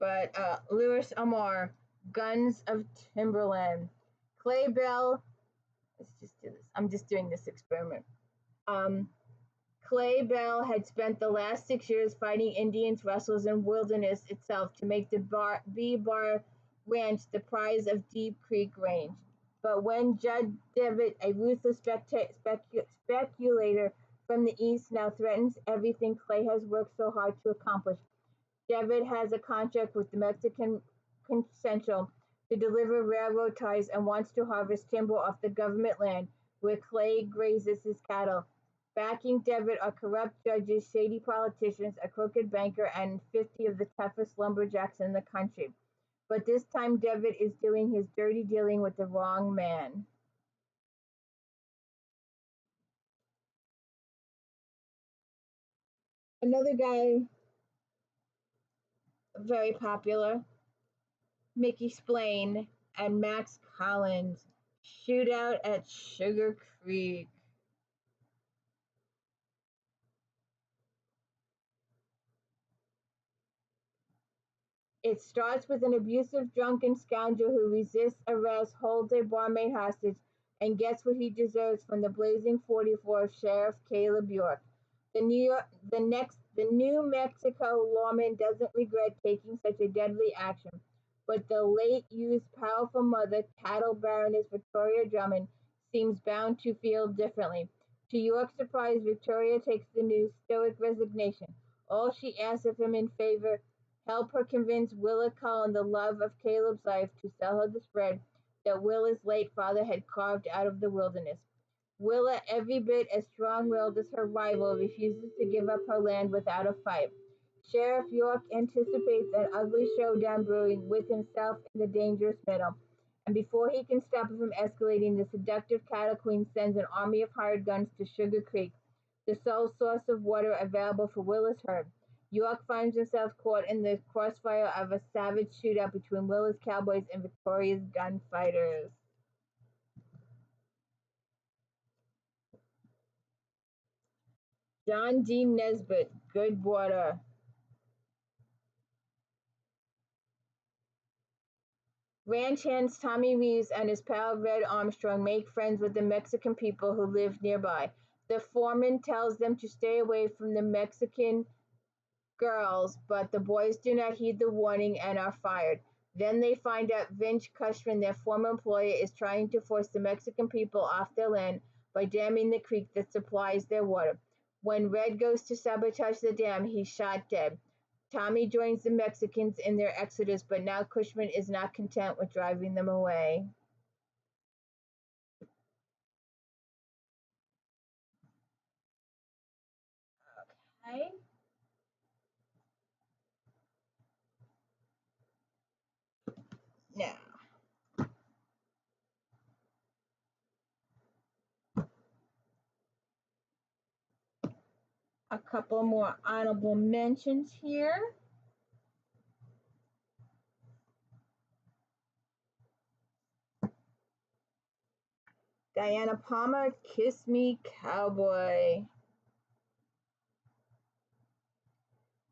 But Louis Amar, Guns of Timberland, Clay Bell. Let's just do this. I'm just doing this experiment. Clay Bell had spent the last 6 years fighting Indians, rustlers, and wilderness itself to make the B-Bar Ranch the prize of Deep Creek Range. But when Judd Devitt, a ruthless speculator from the East, now threatens everything Clay has worked so hard to accomplish, Devitt has a contract with the Mexican Central to deliver railroad ties and wants to harvest timber off the government land where Clay grazes his cattle. Backing Devitt are corrupt judges, shady politicians, a crooked banker, and 50 of the toughest lumberjacks in the country. But this time Devitt is doing his dirty dealing with the wrong man. Another guy, very popular, Mickey Splain and Max Collins, Shootout at Sugar Creek. It starts with an abusive drunken scoundrel who resists arrest, holds a barmaid hostage, and gets what he deserves from the blazing 44 of Sheriff Caleb York. The New Mexico lawman doesn't regret taking such a deadly action, but the late youth's powerful mother, cattle baroness Victoria Drummond, seems bound to feel differently. To York's surprise, Victoria takes the news stoic resignation. All she asks of him in favor, help her convince Willa Cullen, the love of Caleb's life, to sell her the spread that Willa's late father had carved out of the wilderness. Willa, every bit as strong-willed as her rival, refuses to give up her land without a fight. Sheriff York anticipates an ugly showdown brewing with himself in the dangerous middle, and before he can stop it from escalating, the seductive cattle queen sends an army of hired guns to Sugar Creek, the sole source of water available for Willa's herd. York finds himself caught in the crossfire of a savage shootout between Willa's cowboys and Victoria's gunfighters. John D. Nesbitt, Good Water. Ranch hands Tommy Reeves and his pal Red Armstrong make friends with the Mexican people who live nearby. The foreman tells them to stay away from the Mexican girls, but the boys do not heed the warning and are fired. Then they find out Vince Cushman, their former employer, is trying to force the Mexican people off their land by damming the creek that supplies their water. When Red goes to sabotage the dam, he's shot dead. Tommy joins the Mexicans in their exodus, but now Cushman is not content with driving them away. Okay. Now, a couple more honorable mentions here. Diana Palmer, Kiss Me Cowboy.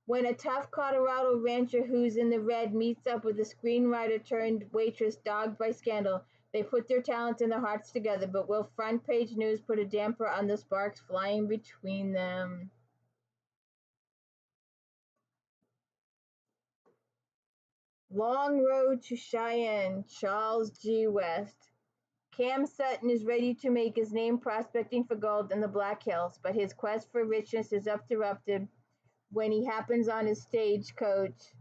When a tough Colorado rancher who's in the red meets up with a screenwriter turned waitress dogged by scandal, they put their talents and their hearts together, but will front page news put a damper on the sparks flying between them? Long Road to Cheyenne, Charles G. West. Cam Sutton is ready to make his name prospecting for gold in the Black Hills, but his quest for richness is interrupted when he happens on his stagecoach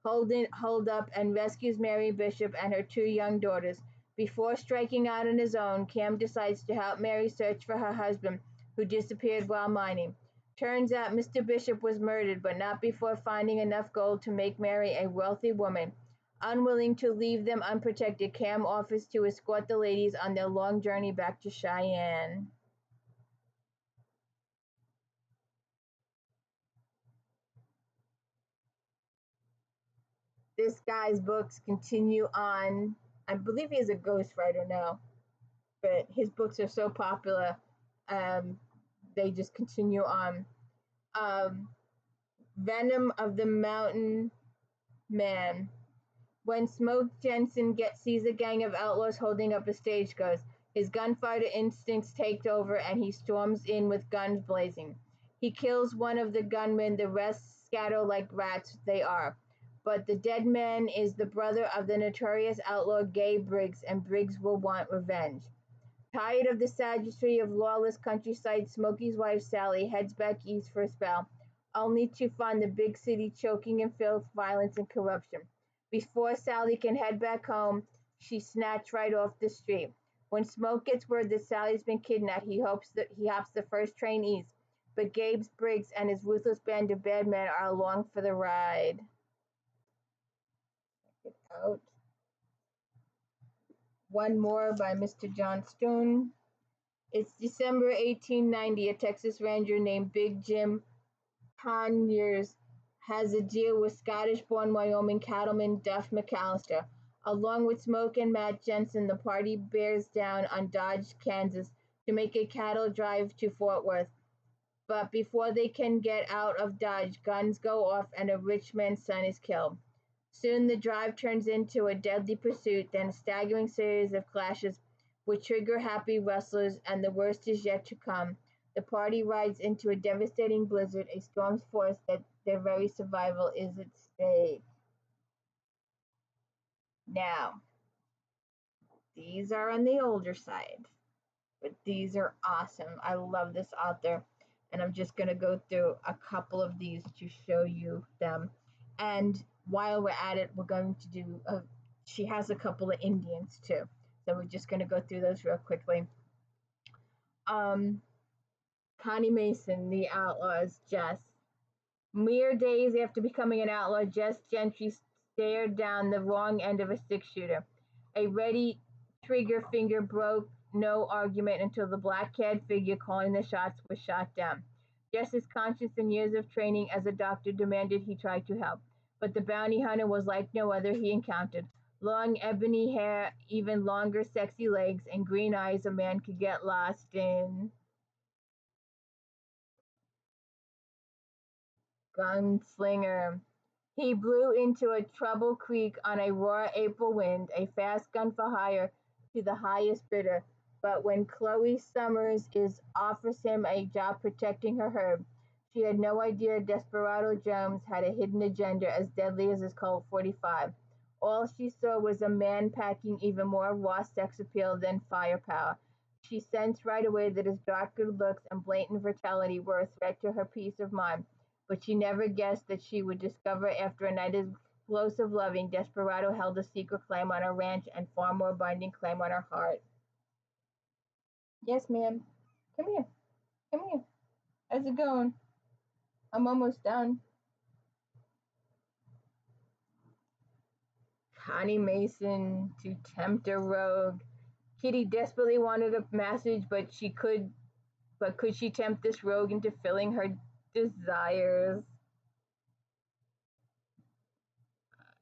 hold up and rescues Mary Bishop and her two young daughters. Before striking out on his own, Cam decides to help Mary search for her husband, who disappeared while mining. Turns out Mr. Bishop was murdered, but not before finding enough gold to make Mary a wealthy woman. Unwilling to leave them unprotected, Cam offers to escort the ladies on their long journey back to Cheyenne. This guy's books continue on. I believe he's a ghostwriter now, but his books are so popular, um, they just continue on. Um, Venom of the Mountain Man. When Smoke Jensen sees a gang of outlaws holding up a stagecoach, his gunfighter instincts take over and he storms in with guns blazing. He kills one of the gunmen, the rest scatter like rats they are. But the dead man is the brother of the notorious outlaw Gay Briggs, and Briggs will want revenge. Tired of the savagery of lawless countryside, Smokey's wife Sally heads back east for a spell, only to find the big city choking in filth, violence, and corruption. Before Sally can head back home, she's snatched right off the street. When Smoke gets word that Sally's been kidnapped, he hops the first train east. But Gabe's Briggs and his ruthless band of bad men are along for the ride. Check it out. One more by Mr. Johnstone. It's December 1890. A Texas Ranger named Big Jim Conyers has a deal with Scottish-born Wyoming cattleman Duff McAllister. Along with Smoke and Matt Jensen, the party bears down on Dodge, Kansas to make a cattle drive to Fort Worth. But before they can get out of Dodge, guns go off and a rich man's son is killed. Soon the drive turns into a deadly pursuit, then a staggering series of clashes with trigger-happy rustlers, and the worst is yet to come. The party rides into a devastating blizzard, a storm's force that their very survival is at stake. Now, these are on the older side, but these are awesome. I love this author, and I'm just going to go through a couple of these to show you them. And while we're at it, we're going to do, she has a couple of Indians too. So we're just going to go through those real quickly. Connie Mason, The Outlaws, Jess. Mere days after becoming an outlaw, Jess Gentry stared down the wrong end of a six-shooter. A ready trigger finger broke no argument until the black-clad figure calling the shots was shot down. Jess's conscience and years of training as a doctor demanded he try to help, but the bounty hunter was like no other he encountered. Long ebony hair, even longer sexy legs, and green eyes a man could get lost in. Gunslinger. He blew into a trouble creek on a raw April wind, a fast gun for hire to the highest bidder. But when Chloe Summers offers him a job protecting her herd, she had no idea Desperado Jones had a hidden agenda as deadly as his Colt 45. All she saw was a man packing even more raw sex appeal than firepower. She sensed right away that his dark good looks and blatant brutality were a threat to her peace of mind, but she never guessed that she would discover after a night of explosive loving, Desperado held a secret claim on her ranch and far more binding claim on her heart. Yes, ma'am. Come here. Come here. How's it going? I'm almost done. Connie Mason, To Tempt a Rogue. Kitty desperately wanted a message, but could she tempt this rogue into filling her desires?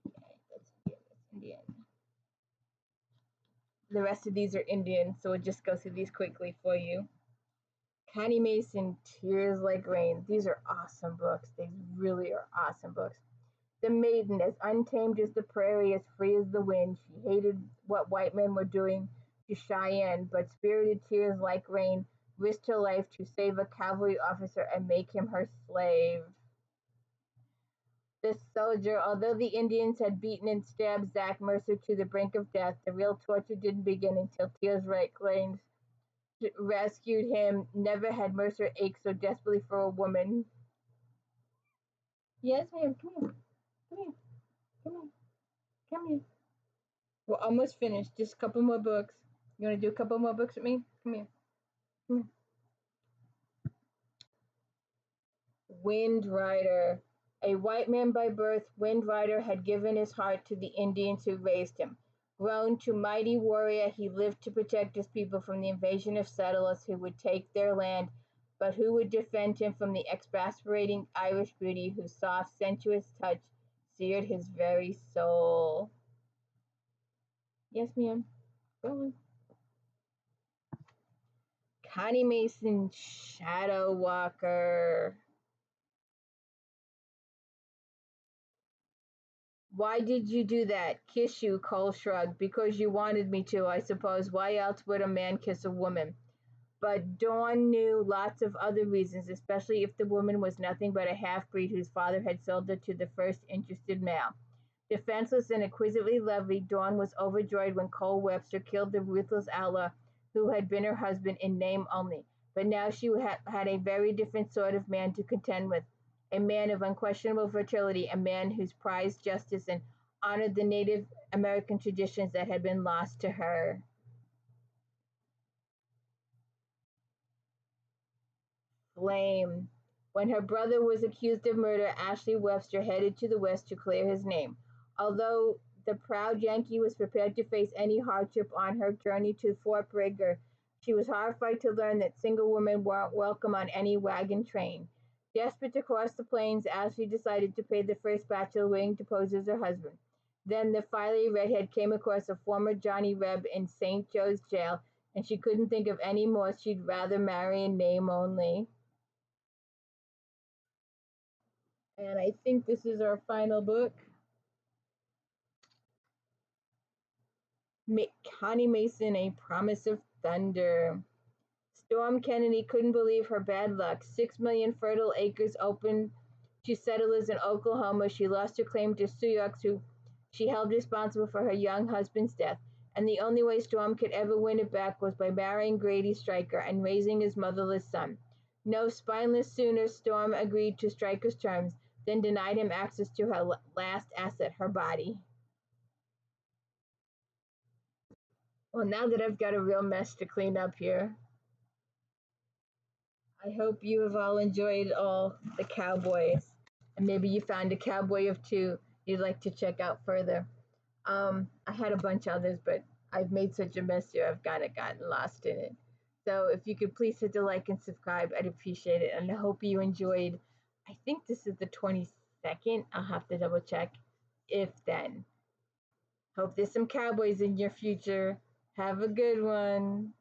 Okay, that's Indian. The rest of these are Indian, so we'll just go through these quickly for you. Connie Mason, Tears Like Rain. These are awesome books. They really are awesome books. The Maiden, as untamed as the prairie, as free as the wind. She hated what white men were doing to Cheyenne, but spirited Tears Like Rain risked her life to save a cavalry officer and make him her slave. The soldier, although the Indians had beaten and stabbed Zach Mercer to the brink of death, the real torture didn't begin until Tears Right claims rescued him. Never had Mercer ached so desperately for a woman. Yes, ma'am. Come here. Come here. Come here. Come here. We're almost finished. Just a couple more books. You want to do a couple more books with me? Come here. Come here. Wind Rider. A white man by birth, Wind Rider had given his heart to the Indians who raised him. Grown to mighty warrior, he lived to protect his people from the invasion of settlers who would take their land, but who would defend him from the exasperating Irish beauty whose soft, sensuous touch seared his very soul. Yes, ma'am. Go on. Connie Mason, Shadow Walker. Why did you do that? Kiss you, Cole shrugged. Because you wanted me to, I suppose. Why else would a man kiss a woman? But Dawn knew lots of other reasons, especially if the woman was nothing but a half-breed whose father had sold her to the first interested male. Defenseless and exquisitely lovely, Dawn was overjoyed when Cole Webster killed the ruthless outlaw who had been her husband in name only. But now she had a very different sort of man to contend with. A man of unquestionable fertility, a man who prized justice and honored the Native American traditions that had been lost to her. Flame. When her brother was accused of murder, Ashley Webster headed to the West to clear his name. Although the proud Yankee was prepared to face any hardship on her journey to Fort Bragg, she was horrified to learn that single women weren't welcome on any wagon train. Desperate to cross the plains, Ashley decided to pay the first bachelor willing to pose as her husband. Then the fiery redhead came across a former Johnny Reb in St. Joe's jail, and she couldn't think of any more she'd rather marry in name only. And I think this is our final book. Connie Mason, A Promise of Thunder. Storm Kennedy couldn't believe her bad luck. 6 million fertile acres open to settlers in Oklahoma. She lost her claim to Sioux, who she held responsible for her young husband's death. And the only way Storm could ever win it back was by marrying Grady Stryker and raising his motherless son. No spineless sooner Storm agreed to Stryker's terms, then denied him access to her last asset, her body. Well, now that I've got a real mess to clean up here, I hope you have all enjoyed all the cowboys. And maybe you found a cowboy of two you'd like to check out further. I had a bunch of others, but I've made such a mess here, I've kind of gotten lost in it. So if you could please hit the like and subscribe, I'd appreciate it. And I hope you enjoyed. I think this is the 22nd. I'll have to double check. If then. Hope there's some cowboys in your future. Have a good one.